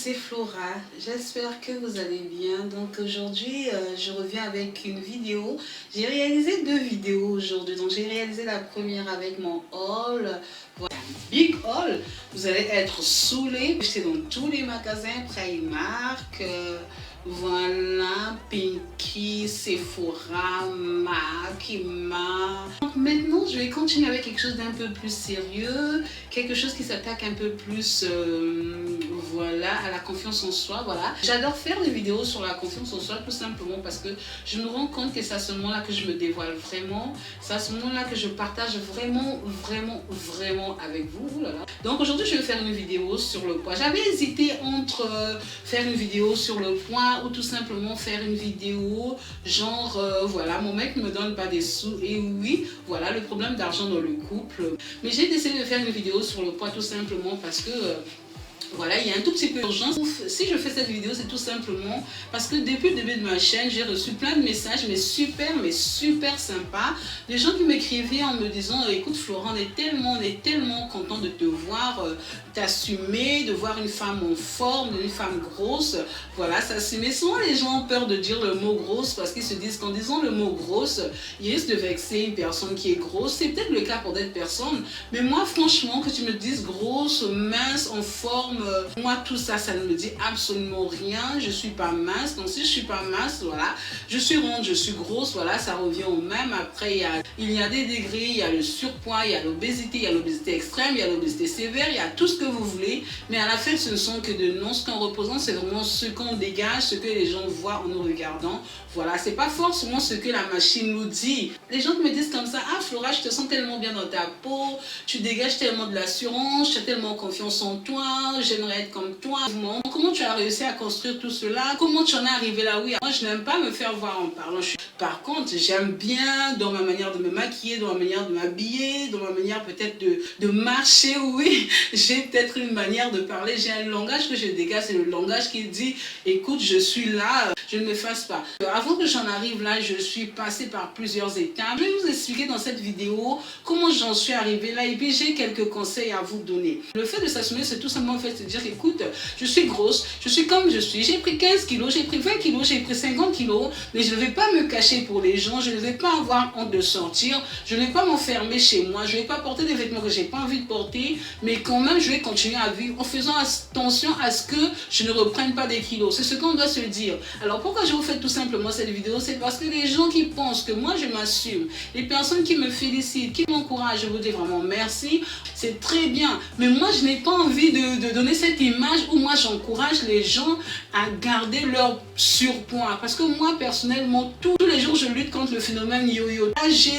c'est Flora, j'espère que vous allez bien. Donc aujourd'hui je reviens avec une vidéo. J'ai réalisé deux vidéos aujourd'hui. Donc j'ai réalisé la première avec mon haul, voilà, big haul. Vous allez être saoulés. J'étais dans tous les magasins Primark, voilà, Pinky, Sephora, MAC, IMA. Donc maintenant je vais continuer avec quelque chose d'un peu plus sérieux, quelque chose qui s'attaque un peu plus voilà, à la confiance en soi. Voilà, j'adore faire des vidéos sur la confiance en soi tout simplement parce que je me rends compte que c'est à ce moment là que je me dévoile vraiment, c'est à ce moment là que je partage vraiment avec vous. Oh là là. Donc aujourd'hui je vais faire une vidéo sur le poids. J'avais hésité entre faire une vidéo sur le poids ou tout simplement faire une vidéo genre voilà, mon mec ne me donne pas des sous. Et oui, voilà, le problème d'argent dans le couple. Mais j'ai décidé de faire une vidéo sur le poids tout simplement parce que voilà, il y a un tout petit peu d'urgence. Si je fais cette vidéo, c'est tout simplement parce que depuis le début de ma chaîne, j'ai reçu plein de messages, mais super sympas. Des gens qui m'écrivaient en me disant, écoute Florent, on est tellement content de te voir, t'assumer, de voir une femme en forme, une femme grosse. Voilà, s'assumer. Souvent les gens ont peur de dire le mot grosse parce qu'ils se disent qu'en disant le mot grosse, ils risquent de vexer une personne qui est grosse. C'est peut-être le cas pour d'autres personnes, mais moi franchement, que tu me dises grosse, mince, en forme, moi tout ça, ça ne me dit absolument rien. Je suis pas mince, donc si je suis pas mince, voilà, je suis ronde, je suis grosse, voilà, ça revient au même. Après il y a des degrés, il y a le surpoids, il y a l'obésité, il y a l'obésité extrême, il y a l'obésité sévère, il y a tout ce que vous voulez, mais à la fin ce ne sont que de noms. Ce qu'on représente, c'est vraiment ce qu'on dégage, ce que les gens voient en nous regardant. Voilà, c'est pas forcément ce que la machine nous dit. Les gens me disent comme ça, ah Flora, je te sens tellement bien dans ta peau, tu dégages tellement de l'assurance, tu as tellement confiance en toi, j'aimerais être comme toi. Comment tu as réussi à construire tout cela? Comment tu en es arrivé là? Oui, moi je n'aime pas me faire voir en parlant. Par contre, j'aime bien dans ma manière de me maquiller, dans ma manière de m'habiller, dans ma manière peut-être de marcher. Oui, j'ai peut-être une manière de parler, j'ai un langage que je dégage, c'est le langage qui dit, écoute, je suis là, je ne m'efface pas. Avant que j'en arrive là, je suis passée par plusieurs étapes. Je vais vous expliquer dans cette vidéo comment j'en suis arrivée là et puis j'ai quelques conseils à vous donner. Le fait de s'assumer, c'est tout simplement fait de dire, écoute, je suis grosse, je suis comme je suis, j'ai pris 15 kilos, j'ai pris 20 kilos, j'ai pris 50 kilos, mais je ne vais pas me cacher pour les gens, je ne vais pas avoir honte de sortir, je ne vais pas m'enfermer chez moi, je ne vais pas porter des vêtements que je n'ai pas envie de porter, mais quand même je vais continuer à vivre en faisant attention à ce que je ne reprenne pas des kilos. C'est ce qu'on doit se dire. Alors pourquoi je vous fais tout simplement cette vidéo? C'est parce que les gens qui pensent que moi je m'assume, les personnes qui me félicitent, qui m'encouragent, je vous dis vraiment merci, c'est très bien, mais moi je n'ai pas envie de donner cette image où moi j'encourage les gens à garder leur surpoids, parce que moi personnellement tous les jours je lutte contre le phénomène yo-yo. Là j'ai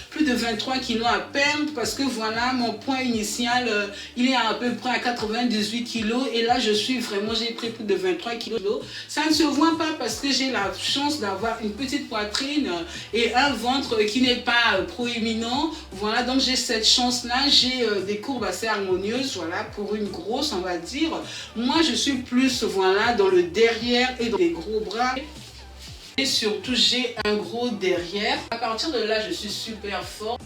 plus de 23 kilos à perdre parce que voilà, mon poids initial il est à peu près à 98 kilos et là je suis vraiment, j'ai pris plus de 23 kilos. Ça ne se voit pas parce que j'ai la chance d'avoir une petite poitrine et un ventre qui n'est pas proéminent. Voilà, donc j'ai cette chance là, j'ai des courbes assez harmonieuses, voilà, pour une grosse on va dire. Moi je suis plus voilà dans le derrière et dans les gros bras. Et surtout j'ai un gros derrière. À partir de là je suis super forte.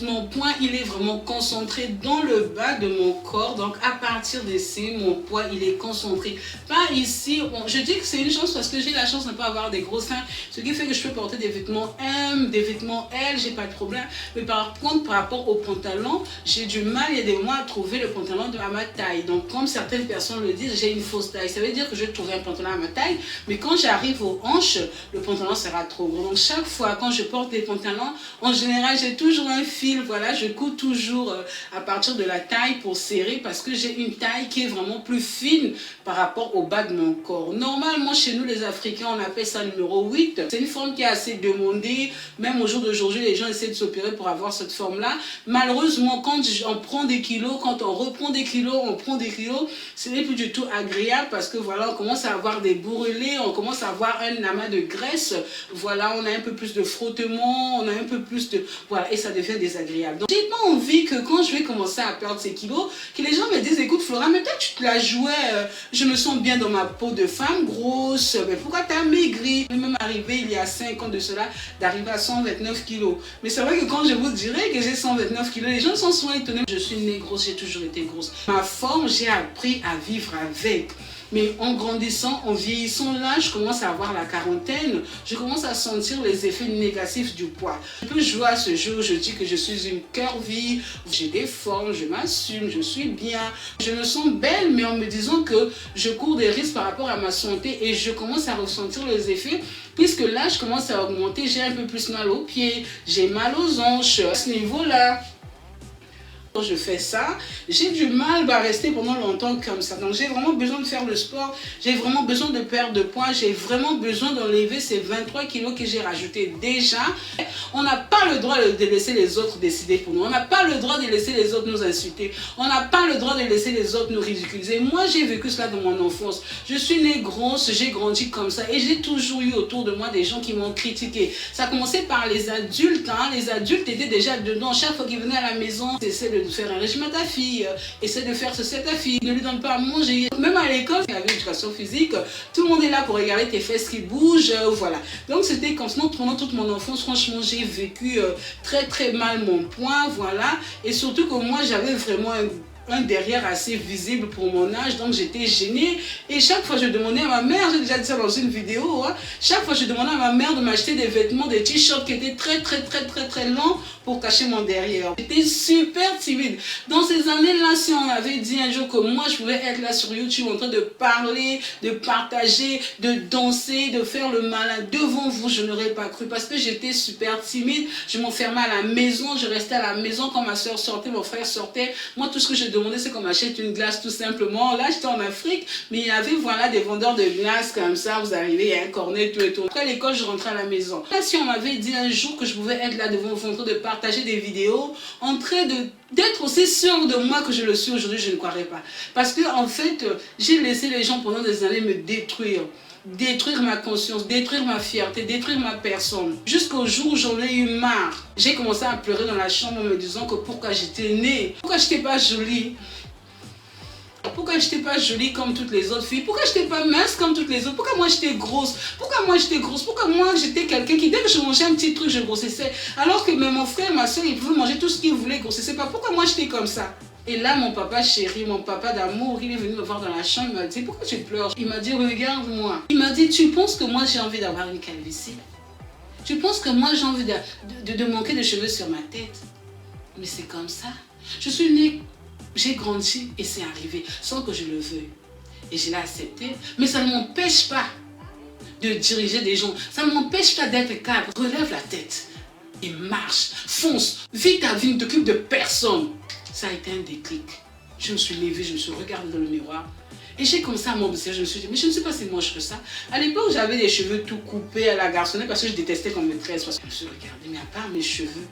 Mon poids il est vraiment concentré dans le bas de mon corps, donc à partir d'ici mon poids il est concentré, pas ici. Bon, je dis que c'est une chance parce que j'ai la chance de ne pas avoir des gros seins, ce qui fait que je peux porter des vêtements M, des vêtements L, j'ai pas de problème. Mais par contre par rapport au pantalon, j'ai du mal, il y a des mois à trouver le pantalon à ma taille. Donc comme certaines personnes le disent, j'ai une fausse taille, ça veut dire que je vais trouver un pantalon à ma taille, mais quand j'arrive aux hanches, le pantalon sera trop gros. Donc chaque fois quand je porte des pantalons, en général j'ai toujours un fil, voilà, je couds toujours à partir de la taille pour serrer parce que j'ai une taille qui est vraiment plus fine par rapport au bas de mon corps. Normalement chez nous les Africains on appelle ça numéro 8. C'est une forme qui est assez demandée, même au jour d'aujourd'hui les gens essaient de s'opérer pour avoir cette forme là. Malheureusement quand on prend des kilos, quand on reprend des kilos, on prend des kilos, ce n'est plus du tout agréable parce que voilà, on commence à avoir des bourrelets, on commence à avoir un amas de graisse, voilà, on a un peu plus de frottement, on a un peu plus de, voilà, et ça devient désagréable. Donc, j'ai pas envie que quand je vais commencer à perdre ces kilos, que les gens me disent, écoute Flora, mais toi tu te la jouais, je me sens bien dans ma peau de femme grosse, mais pourquoi tu as maigri? Je suis même arrivé il y a 5 ans de cela, d'arriver à 129 kilos. Mais c'est vrai que quand je vous dirais que j'ai 129 kilos, les gens sont souvent étonnés. Je suis née grosse, j'ai toujours été grosse. Ma forme, j'ai appris à vivre avec. Mais en grandissant, en vieillissant, là, je commence à avoir la quarantaine. Je commence à sentir les effets négatifs du poids. Je peux jouer à ce jeu où je dis que je suis une curvy, j'ai des formes, je m'assume, je suis bien. Je me sens belle, mais en me disant que je cours des risques par rapport à ma santé et je commence à ressentir les effets. Puisque là, je commence à augmenter, j'ai un peu plus mal aux pieds, j'ai mal aux hanches. À ce niveau-là, quand je fais ça, j'ai du mal à rester pendant longtemps comme ça. Donc j'ai vraiment besoin de faire le sport, j'ai vraiment besoin de perdre de poids, j'ai vraiment besoin d'enlever ces 23 kilos que j'ai rajoutés déjà. On n'a pas le droit de laisser les autres décider pour nous. On n'a pas le droit de laisser les autres nous insulter. On n'a pas le droit de laisser les autres nous ridiculiser. Moi, j'ai vécu cela dans mon enfance. Je suis née grosse, j'ai grandi comme ça et j'ai toujours eu autour de moi des gens qui m'ont critiqué. Ça a commencé par les adultes. Les adultes étaient déjà dedans. Chaque fois qu'ils venaient à la maison, c'est de faire un régime à ta fille, essaie de faire ceci à ta fille, ne lui donne pas à manger. Même à l'école, avec l'éducation physique, tout le monde est là pour regarder tes fesses qui bougent, voilà. Donc c'était comme ça, pendant toute mon enfance, franchement, j'ai vécu très très mal mon poids, voilà. Et surtout que moi, j'avais vraiment un derrière assez visible pour mon âge, donc j'étais gênée et chaque fois je demandais à ma mère, j'ai déjà dit ça dans une vidéo, chaque fois je demandais à ma mère de m'acheter des vêtements, des t-shirts qui étaient très longs pour cacher mon derrière. J'étais super timide. Dans ces années-là, si on avait dit un jour que moi je pouvais être là sur YouTube en train de parler, de partager, de danser, de faire le malin devant vous, je n'aurais pas cru parce que j'étais super timide, je m'enfermais à la maison, je restais à la maison quand ma soeur sortait, mon frère sortait, moi tout ce que je demandais c'est qu'on m'achète une glace tout simplement. Là j'étais en Afrique, mais il y avait voilà des vendeurs de glace comme ça, vous arrivez, il y a un cornet, tout et tout. Après l'école, je rentrais à la maison. Là si on m'avait dit un jour que je pouvais être là devant vous en train de partager des vidéos, en train d'être aussi sûre de moi que je le suis aujourd'hui, je ne croirais pas. Parce que en fait, j'ai laissé les gens pendant des années me détruire ma conscience, détruire ma fierté, détruire ma personne. Jusqu'au jour où j'en ai eu marre. J'ai commencé à pleurer dans la chambre en me disant que pourquoi j'étais née, pourquoi j'étais pas jolie. Pourquoi je n'étais pas jolie comme toutes les autres filles? Pourquoi je n'étais pas mince comme toutes les autres? Pourquoi moi j'étais grosse? Pourquoi moi j'étais grosse? Pourquoi moi j'étais quelqu'un qui, dès que je mangeais un petit truc, je grossissais? Alors que même mon frère, ma soeur, ils pouvaient manger tout ce qu'ils voulaient, grossissaient pas. Pourquoi moi j'étais comme ça? Et là, mon papa chéri, mon papa d'amour, il est venu me voir dans la chambre, il m'a dit, pourquoi tu pleures? Il m'a dit, regarde-moi. Il m'a dit, tu penses que moi j'ai envie d'avoir une calvitie? Tu penses que moi j'ai envie de manquer de cheveux sur ma tête? Mais c'est comme ça. Je suis née. J'ai grandi et c'est arrivé sans que je le veuille. Et je l'ai accepté. Mais ça ne m'empêche pas de diriger des gens. Ça ne m'empêche pas d'être calme. Relève la tête et marche. Fonce. Vis ta vie, ne t'occupe de personne. Ça a été un déclic. Je me suis levée, je me suis regardée dans le miroir. Et j'ai commencé à m'observer. Je me suis dit, mais je ne suis pas si moche que ça. À l'époque, j'avais des cheveux tout coupés à la garçonnette parce que je détestais qu'on me tresse. Je me suis regardée, mais à part mes cheveux,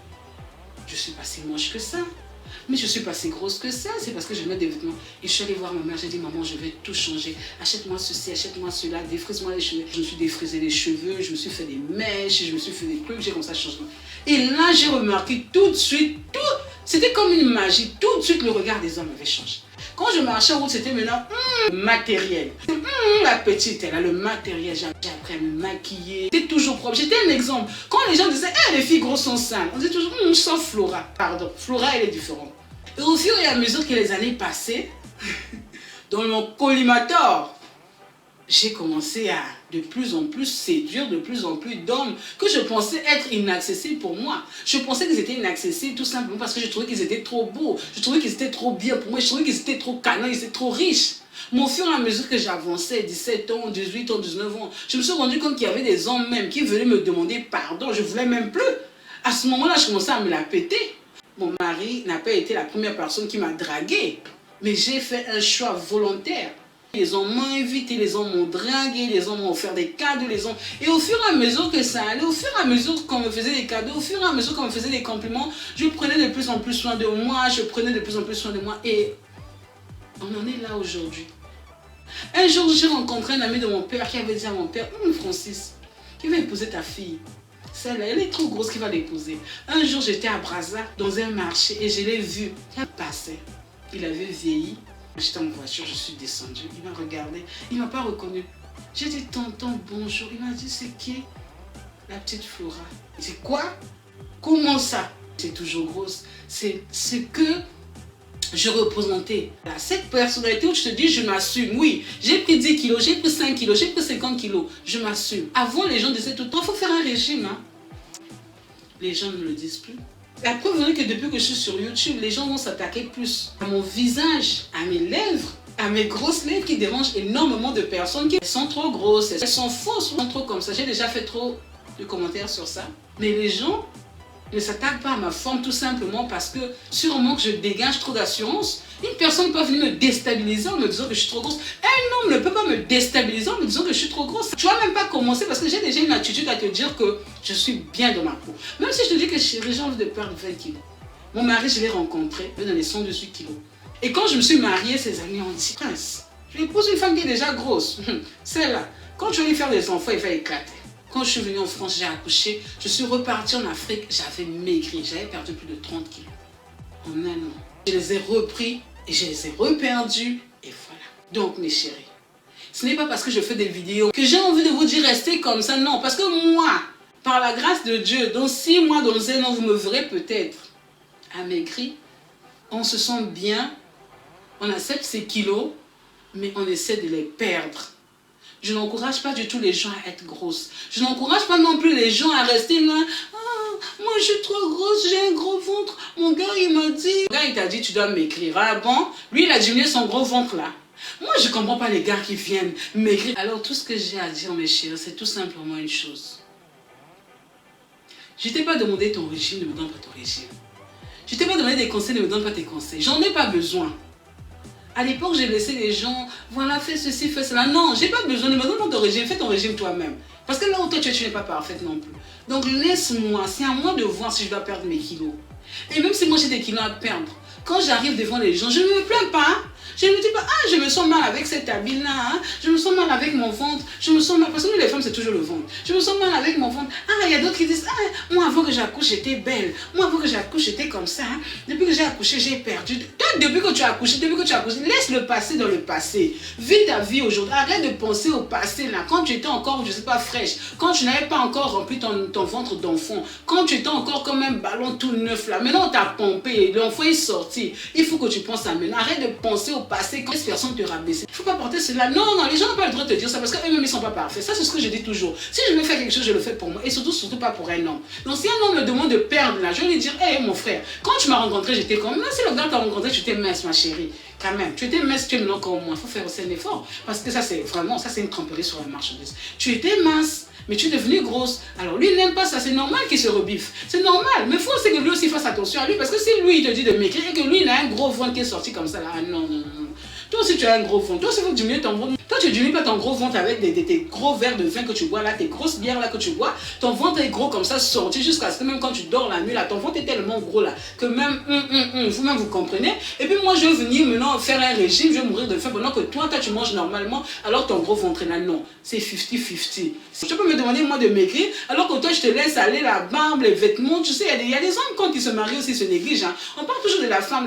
je ne suis pas si moche que ça. Mais je ne suis pas si grosse que ça, c'est parce que je mets des vêtements. Et je suis allée voir ma mère, j'ai dit, maman, je vais tout changer. Achète-moi ceci, achète-moi cela, défrise-moi les cheveux. Je me suis défrisé les cheveux, je me suis fait des mèches, je me suis fait des trucs, j'ai commencé à changer. Et là, j'ai remarqué tout de suite, c'était comme une magie, tout de suite le regard des hommes avait changé. Quand je marchais en route, c'était maintenant matériel. La petite, elle a le matériel. J'ai appris à me maquiller. J'étais toujours propre. J'étais un exemple. Quand les gens disaient, les filles grosses sont sales, on disait toujours, sauf Flora. Pardon, Flora, elle est différente. Et au fur et à mesure que les années passaient, dans mon collimateur, j'ai commencé à de plus en plus séduire de plus en plus d'hommes que je pensais être inaccessibles pour moi. Je pensais qu'ils étaient inaccessibles tout simplement parce que je trouvais qu'ils étaient trop beaux. Je trouvais qu'ils étaient trop bien pour moi. Je trouvais qu'ils étaient trop canins, ils étaient trop riches. Mais au fur et à mesure que j'avançais, 17 ans, 18 ans, 19 ans, je me suis rendu compte qu'il y avait des hommes même qui venaient me demander pardon. Je ne voulais même plus. À ce moment-là, je commençais à me la péter. Mon mari n'a pas été la première personne qui m'a draguée. Mais j'ai fait un choix volontaire. Les hommes m'ont invité, les hommes m'ont dragué, les hommes m'ont offert des cadeaux, les hommes... Et au fur et à mesure que ça allait, au fur et à mesure qu'on me faisait des cadeaux, au fur et à mesure qu'on me faisait des compliments, je prenais de plus en plus soin de moi, et on en est là aujourd'hui. Un jour, j'ai rencontré un ami de mon père qui avait dit à mon père, Francis, qui va épouser ta fille. Celle-là, elle est trop grosse qu'il va l'épouser. Un jour, j'étais à Brazza, dans un marché, et je l'ai vu. Il passait. Il avait vieilli. J'étais en voiture, je suis descendue. Il m'a regardé. Il ne m'a pas reconnu. J'ai dit, tonton, bonjour. Il m'a dit, c'est qui? La petite Flora. C'est quoi? Comment ça? C'est toujours grosse. C'est ce que je représentais. Cette personnalité où je te dis, je m'assume. Oui, j'ai pris 10 kilos, j'ai pris 5 kilos, j'ai pris 50 kilos. Je m'assume. Avant, les gens disaient tout le temps, il faut faire un régime. Hein. Les gens ne le disent plus. La preuve est que depuis que je suis sur YouTube, les gens vont s'attaquer plus à mon visage, à mes lèvres, à mes grosses lèvres qui dérangent énormément de personnes qui sont trop grosses, elles sont fausses, sont trop comme ça. J'ai déjà fait trop de commentaires sur ça. Mais les gens ne s'attaquent pas à ma forme tout simplement parce que sûrement que je dégage trop d'assurance. Une personne peut venir me déstabiliser en me disant que je suis trop grosse. Un homme ne peut pas me déstabiliser en me disant que je suis trop grosse. Tu vas même pas commencer parce que j'ai déjà une attitude à te dire que je suis bien dans ma peau. Même si je te dis que chérie, j'ai envie de perdre 20 kilos. Mon mari, je l'ai rencontré, il est dans les 118 kilos. Et quand je me suis mariée, ses amis ont dit, Prince, tu épouses une femme qui est déjà grosse. Celle-là, quand tu vas lui faire des enfants, il va éclater. Quand je suis venue en France, j'ai accouché, je suis repartie en Afrique, j'avais maigri, j'avais perdu plus de 30 kilos en un an. Je les ai repris et je les ai reperdus et voilà. Donc mes chéris, ce n'est pas parce que je fais des vidéos que j'ai envie de vous dire restez comme ça, non. Parce que moi, par la grâce de Dieu, dans 6 mois, dans un an, vous me verrez peut-être amaigri, on se sent bien, on accepte ces kilos, mais on essaie de les perdre. Je n'encourage pas du tout les gens à être grosses. Je n'encourage pas non plus les gens à rester là. Ah, moi je suis trop grosse, j'ai un gros ventre. Mon gars il m'a dit. Le gars il t'a dit tu dois maigrir. Ah bon? Lui il a diminué son gros ventre là. Moi je ne comprends pas les gars qui viennent maigrir. Alors tout ce que j'ai à dire mes chéris, c'est tout simplement une chose. Je ne t'ai pas demandé ton régime, ne me donne pas ton régime. Je ne t'ai pas demandé des conseils, ne me donne pas tes conseils. J'en ai pas besoin. À l'époque, j'ai laissé les gens, voilà, fais ceci, fais cela. Non, j'ai pas besoin de me donner ton régime, fais ton régime toi-même. Parce que là où toi, tu n'es pas parfaite non plus. Donc laisse-moi, c'est à moi de voir si je dois perdre mes kilos. Et même si moi j'ai des kilos à perdre, quand j'arrive devant les gens, je ne me plains pas. Je ne me dis pas, ah, je me sens mal avec cet habit-là, hein? Je me sens mal avec mon ventre, je me sens mal, parce que nous les femmes c'est toujours le ventre. Je me sens mal avec mon ventre. Ah, il y a d'autres qui disent, ah, moi avant que j'accouche j'étais belle, moi avant que j'accouche j'étais comme ça, hein? Depuis que j'ai accouché j'ai perdu. Toi, depuis que tu as accouché, laisse le passé dans le passé. Vis ta vie aujourd'hui, arrête de penser au passé là, quand tu étais encore, je sais pas, fraîche, quand tu n'avais pas encore rempli ton ventre d'enfant, quand tu étais encore comme un ballon tout neuf là, maintenant on t'a pompé, l'enfant est sorti, il faut que tu penses à maintenant, arrête de penser au passé quand les personnes te rabaissent. Il ne faut pas porter cela. Non, les gens n'ont pas le droit de te dire ça parce qu'eux-mêmes ils ne sont pas parfaits. Ça c'est ce que je dis toujours. Si je veux faire quelque chose, je le fais pour moi et surtout pas pour un homme. Donc si un homme me demande de perdre là, je vais lui dire, hé mon frère, quand tu m'as rencontré, j'étais comme, non, si le gars t'a rencontré, tu étais mince ma chérie. Quand même, tu étais mince, tu es maintenant comme moi. Il faut faire aussi un effort parce que ça c'est vraiment, ça c'est une tromperie sur la marchandise. Tu étais mince. Mais tu es devenue grosse. Alors lui, il n'aime pas ça. C'est normal qu'il se rebiffe. C'est normal. Mais il faut aussi que lui aussi fasse attention à lui. Parce que si lui, il te dit de maigrir et que lui, il a un gros ventre qui est sorti comme ça, là, ah, non. Toi aussi, tu as un gros ventre. Toi aussi, il faut diminuer ton ventre. Toi, tu ne diminues pas ton gros ventre avec tes gros verres de vin que tu bois là, tes grosses bières là que tu bois. Ton ventre est gros comme ça, sorti jusqu'à ce que même quand tu dors la nuit là, ton ventre est tellement gros là que même, vous-même vous comprenez. Et puis moi, je vais venir maintenant faire un régime, je vais mourir de faim pendant que toi, tu manges normalement alors ton gros ventre est là. Non, c'est 50-50. Tu peux me demander moi de maigrir alors que toi, je te laisse aller la barbe, les vêtements. Tu sais, il y a des hommes quand ils se marient aussi, ils se négligent. Hein. On parle toujours de la femme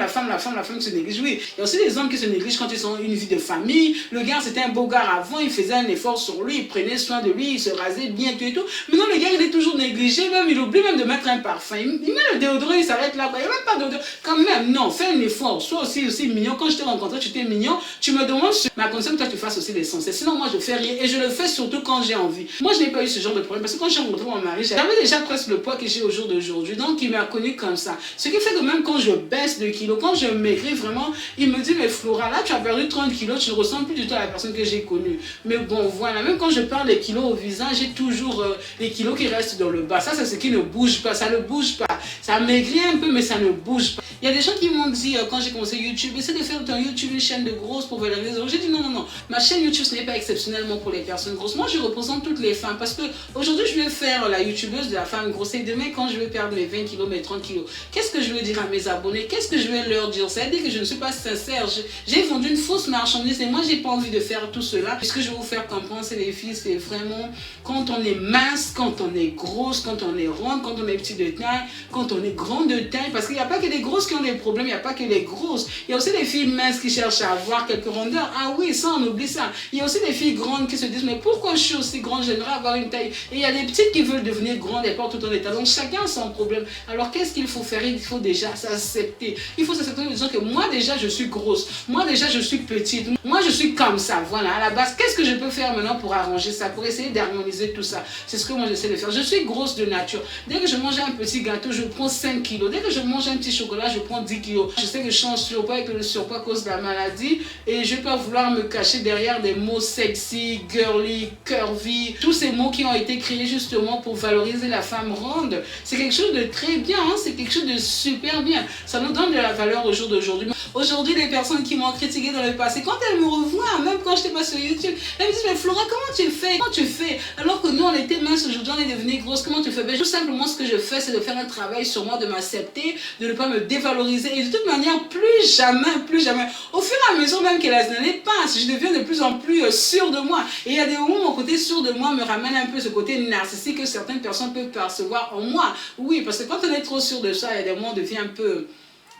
qui se néglige. Oui, il y a aussi des hommes qui se négligent quand ils ont une vie de famille. Le gars, c'était un beau gars avant, il faisait un effort sur lui, il prenait soin de lui, il se rasait bien, tout et tout. Maintenant, le gars, il est toujours négligé, même il oublie même de mettre un parfum. Il met le déodorant, il s'arrête là. Il n'y a même pas de déodorant. Quand même, non, fais un effort. Sois aussi mignon. Quand je t'ai rencontré, tu étais mignon. Tu me demandes, mais à condition que toi, tu fasses aussi l'essentiel. Sinon, moi, je fais rien. Et je le fais surtout quand j'ai envie. Moi, je n'ai pas eu ce genre de problème parce que quand j'ai rencontré mon mari, j'avais déjà presque le poids que j'ai au jour d'aujourd'hui. Donc, il m'a connu comme ça. Ce qui fait que même quand je baisse de kilos, quand je maigris vraiment, il me dit, mais Flora, là, tu as perdu 30 kilos, tu ne ressembles plus du tout à la personne que j'ai connue. Mais bon, voilà, même quand je parle des kilos au visage, j'ai toujours les kilos qui restent dans le bas. Ça, c'est ce qui ne bouge pas. Ça ne bouge pas. Ça maigrit un peu, mais ça ne bouge pas. Il y a des gens qui m'ont dit, quand j'ai commencé YouTube, essaie de faire ton YouTube une chaîne de grosses pour valoriser. J'ai dit non. Ma chaîne YouTube, ce n'est pas exceptionnellement pour les personnes grosses. Moi, je représente toutes les femmes parce que aujourd'hui, je vais faire la YouTubeuse de la femme grosse. Et demain, quand je vais perdre mes 20 kilos, mes 30 kilos, qu'est-ce que je vais dire à mes abonnés? Qu'est-ce que je vais leur dire? Ça veut dire que je ne suis pas sincère. J'ai vendu une fausse marchandise et moi, j'ai pas envie de faire tout cela. Ce que je vais vous faire comprendre, c'est les filles, c'est vraiment quand on est mince, quand on est grosse, quand on est ronde, quand on est petit de taille, quand on est grande de taille. Parce qu'il n'y a pas que les grosses qui ont des problèmes, il n'y a pas que les grosses. Il y a aussi les filles minces qui cherchent à avoir quelques rondeurs. Ah oui, ça, on oublie ça. Il y a aussi des filles grandes qui se disent, mais pourquoi je suis aussi grande, j'aimerais avoir une taille. Et il y a des petites qui veulent devenir grandes et portent tout en état. Donc chacun a son problème. Alors qu'est-ce qu'il faut faire? Il faut déjà s'accepter. Il faut s'accepter en disant que moi déjà je suis grosse. Moi déjà je suis petite. Moi je suis comme ça. Voilà, à la base, qu'est-ce que je peux faire maintenant pour arranger ça, pour essayer d'harmoniser tout ça? C'est ce que moi j'essaie de faire. Je suis grosse de nature. Dès que je mange un petit gâteau, je prends 5 kilos. Dès que je mange un petit chocolat, je prends 10 kilos. Je sais que je suis en surpoids et que le surpoids cause de la maladie. Et je ne vais pas vouloir me cacher derrière des mots sexy, girly, curvy. Tous ces mots qui ont été créés justement pour valoriser la femme ronde. C'est quelque chose de très bien. Hein? C'est quelque chose de super bien. Ça nous donne de la valeur au jour d'aujourd'hui. Aujourd'hui, les personnes qui m'ont critiqué dans le passé, quand elles me revoient, même quand je n'étais pas sur YouTube, elles me disent, mais Flora, comment tu fais? Comment tu fais? Alors que nous, on était minces, aujourd'hui, on est devenue grosse. Comment tu fais? Ben, tout simplement, ce que je fais, c'est de faire un travail sur moi, de m'accepter, de ne pas me dévaloriser. Et de toute manière, plus jamais. Au fur et à mesure même que les années passent, je deviens de plus en plus sûre de moi. Et il y a des moments où mon côté sûr de moi me ramène un peu ce côté narcissique que certaines personnes peuvent percevoir en moi. Oui, parce que quand on est trop sûr de ça, il y a des moments où on devient un peu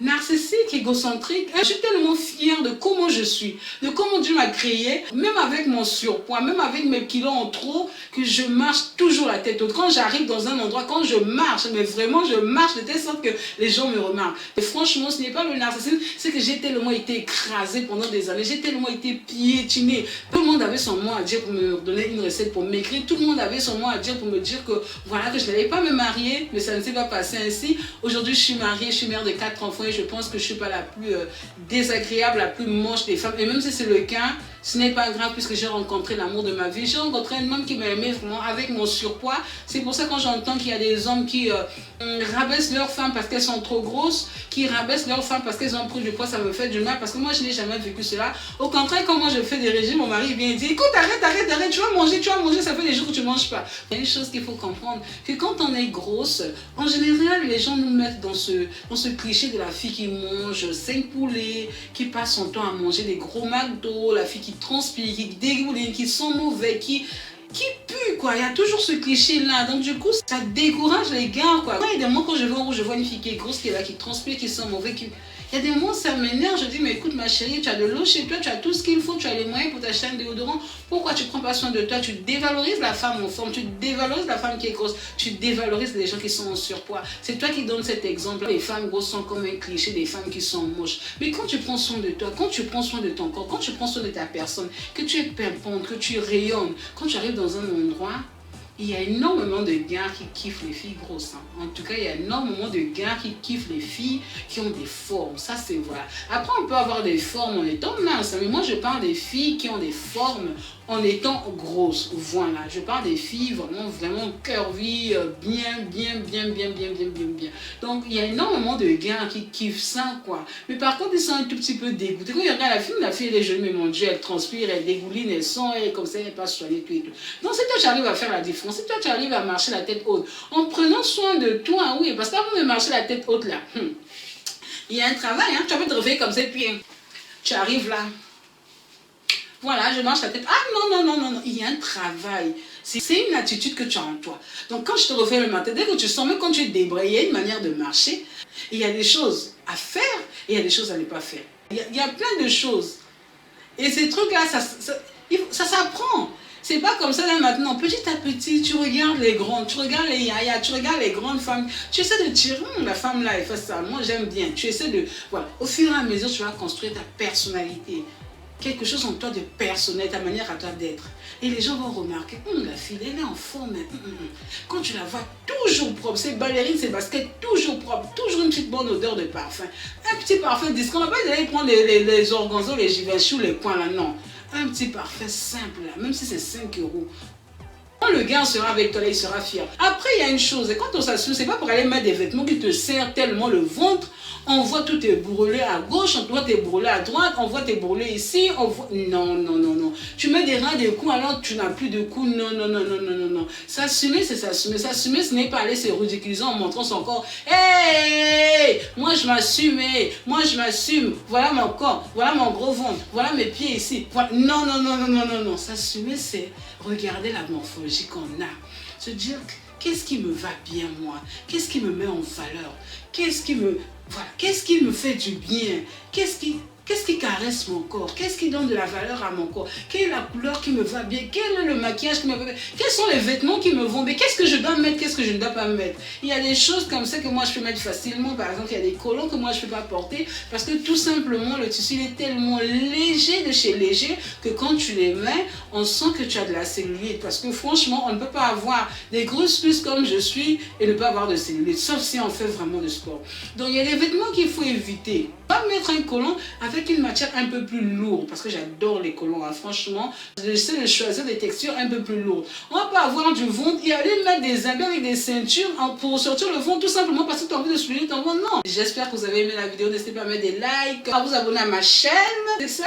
narcissique, égocentrique. Je suis tellement fière de comment je suis, de comment Dieu m'a créé, même avec mon surpoids, même avec mes kilos en trop, que je marche toujours la tête haute. Quand j'arrive dans un endroit, quand je marche, mais vraiment je marche de telle sorte que les gens me remarquent. Et franchement, ce n'est pas le narcissisme, c'est que j'ai tellement été écrasée pendant des années, j'ai tellement été piétinée. Tout le monde avait son mot à dire pour me donner une recette, pour m'écrire. Tout le monde avait son mot à dire pour me dire que voilà, que je n'allais pas me marier, mais ça ne s'est pas passé ainsi. Aujourd'hui, je suis mariée, je suis mère de 4 enfants. Et je pense que je ne suis pas la plus désagréable, la plus moche des femmes. Et même si c'est le cas, ce n'est pas grave puisque j'ai rencontré l'amour de ma vie. J'ai rencontré un homme qui m'aimait vraiment avec mon surpoids. C'est pour ça que quand j'entends qu'il y a des hommes qui rabaissent leurs femmes parce qu'elles sont trop grosses, qui rabaissent leurs femmes parce qu'elles ont pris du poids, ça me fait du mal parce que moi je n'ai jamais vécu cela. Au contraire, quand moi je fais des régimes, mon mari vient dire, écoute, arrête, tu vas manger, ça fait des jours que tu ne manges pas. Il y a une chose qu'il faut comprendre, que quand on est grosse, en général, les gens nous mettent dans ce cliché de la fille qui mange 5 poulets, qui passe son temps à manger des gros McDo, la fille qui transpire, qui dégouline, qui sent mauvais, qui pue, quoi. Il y a toujours ce cliché-là. Donc, du coup, ça décourage les gars, quoi. Il y a des moments quand je vois une fille qui est grosse, qui est là, qui transpire, qui sent mauvais, il y a des moments, ça m'énerve. Je dis, mais écoute, ma chérie, tu as de l'eau chez toi, tu as tout ce qu'il faut, tu as les moyens pour t'acheter un déodorant. Pourquoi tu ne prends pas soin de toi? Tu dévalorises la femme en forme, tu dévalorises la femme qui est grosse, tu dévalorises les gens qui sont en surpoids. C'est toi qui donnes cet exemple. Les femmes grosses sont comme un cliché des femmes qui sont moches. Mais quand tu prends soin de toi, quand tu prends soin de ton corps, quand tu prends soin de ta personne, que tu es pimpante, que tu rayonnes, quand tu arrives dans un endroit, il y a énormément de gars qui kiffent les filles grosses. Hein. En tout cas, il y a énormément de gars qui kiffent les filles qui ont des formes. Ça, c'est vrai. Après, on peut avoir des formes en étant mince. Mais moi, je parle des filles qui ont des formes en étant grosses. Voilà. Je parle des filles vraiment curvy, bien. Donc, il y a énormément de gars qui kiffent ça, quoi. Mais par contre, ils sont un tout petit peu dégoûtés. Quand ils regardent la fille, elle est jolie, mais mon Dieu, elle transpire, elle dégouline, elle sent, elle est comme ça, elle n'est pas soignée, tout et tout. Donc, si toi, tu arrives à faire la différence, si toi tu arrives à marcher la tête haute, en prenant soin de toi, oui, parce qu'avant de marcher la tête haute là, il y a un travail, hein, tu vas te réveiller comme ça, et puis tu arrives là, voilà, je marche la tête, ah non, il y a un travail, c'est une attitude que tu as en toi. Donc quand je te refais le matin, dès que tu sens, même quand tu es débrayé, il y a une manière de marcher, il y a des choses à faire, et il y a des choses à ne pas faire. Il y a plein de choses, et ces trucs là, ça s'apprend. C'est pas comme ça là maintenant. Petit à petit, tu regardes les grandes, tu regardes les yaya, tu regardes les grandes femmes. Tu essaies de tirer, la femme là, elle fait ça. Moi, j'aime bien. Tu essaies de... Voilà. Au fur et à mesure, tu vas construire ta personnalité. Quelque chose en toi de personnel, ta manière à toi d'être. Et les gens vont remarquer, la fille, elle est en forme. Quand tu la vois toujours propre, ses ballerines, ses baskets, toujours propre, toujours une petite bonne odeur de parfum. Un petit parfum discret. On va pas aller prendre les organzos, les givenchy, les coins là, non. Un petit parfum simple, là, même si c'est 5 €. Quand le gars sera avec toi, là, il sera fier. Après, il y a une chose, et quand on s'assume, c'est pas pour aller mettre des vêtements qui te serrent tellement le ventre. On voit tout tes bourrelets à gauche, on voit tes bourrelets à droite, on voit tes bourrelets ici, on voit... Non, non, non, non. Tu mets des reins, des coups, alors tu n'as plus de coups. Non, non, non, non, non, non, non. S'assumer, c'est s'assumer. S'assumer, ce n'est pas aller se ridiculiser en montrant son corps. Hey, moi je m'assume, hey, moi je m'assume. Voilà mon corps, voilà mon gros ventre, voilà mes pieds ici. Voilà. Non, non, non, non, non, non, non. S'assumer, c'est regarder la morphologie qu'on a. Se dire, qu'est-ce qui me va bien moi? Qu'est-ce qui me met en valeur? Qu'est-ce qui me... Voilà, qu'est-ce qui me fait du bien? Qu'est-ce qui caresse mon corps? Qu'est-ce qui donne de la valeur à mon corps? Quelle est la couleur qui me va bien? Quel est le maquillage qui me va bien? Quels sont les vêtements qui me vont bien? Qu'est-ce que je dois mettre? Qu'est-ce que je ne dois pas mettre? Il y a des choses comme ça que moi je peux mettre facilement. Par exemple, il y a des collants que moi je ne peux pas porter parce que tout simplement le tissu il est tellement léger de chez léger que quand tu les mets, on sent que tu as de la cellulite. Parce que franchement, on ne peut pas avoir des grosses cuisses comme je suis et ne pas avoir de cellulite, sauf si on fait vraiment de sport. Donc il y a des vêtements qu'il faut éviter. Pas mettre un collant avec une matière un peu plus lourde, parce que j'adore les collants, hein. Franchement, j'essaie de choisir des textures un peu plus lourdes. On va pas avoir du ventre et aller mettre des habits avec des ceintures pour sortir le ventre tout simplement parce que tu as envie de souligner ton ventre. Non. J'espère que vous avez aimé la vidéo. N'hésitez pas à mettre des likes, à vous abonner à ma chaîne. C'est ça.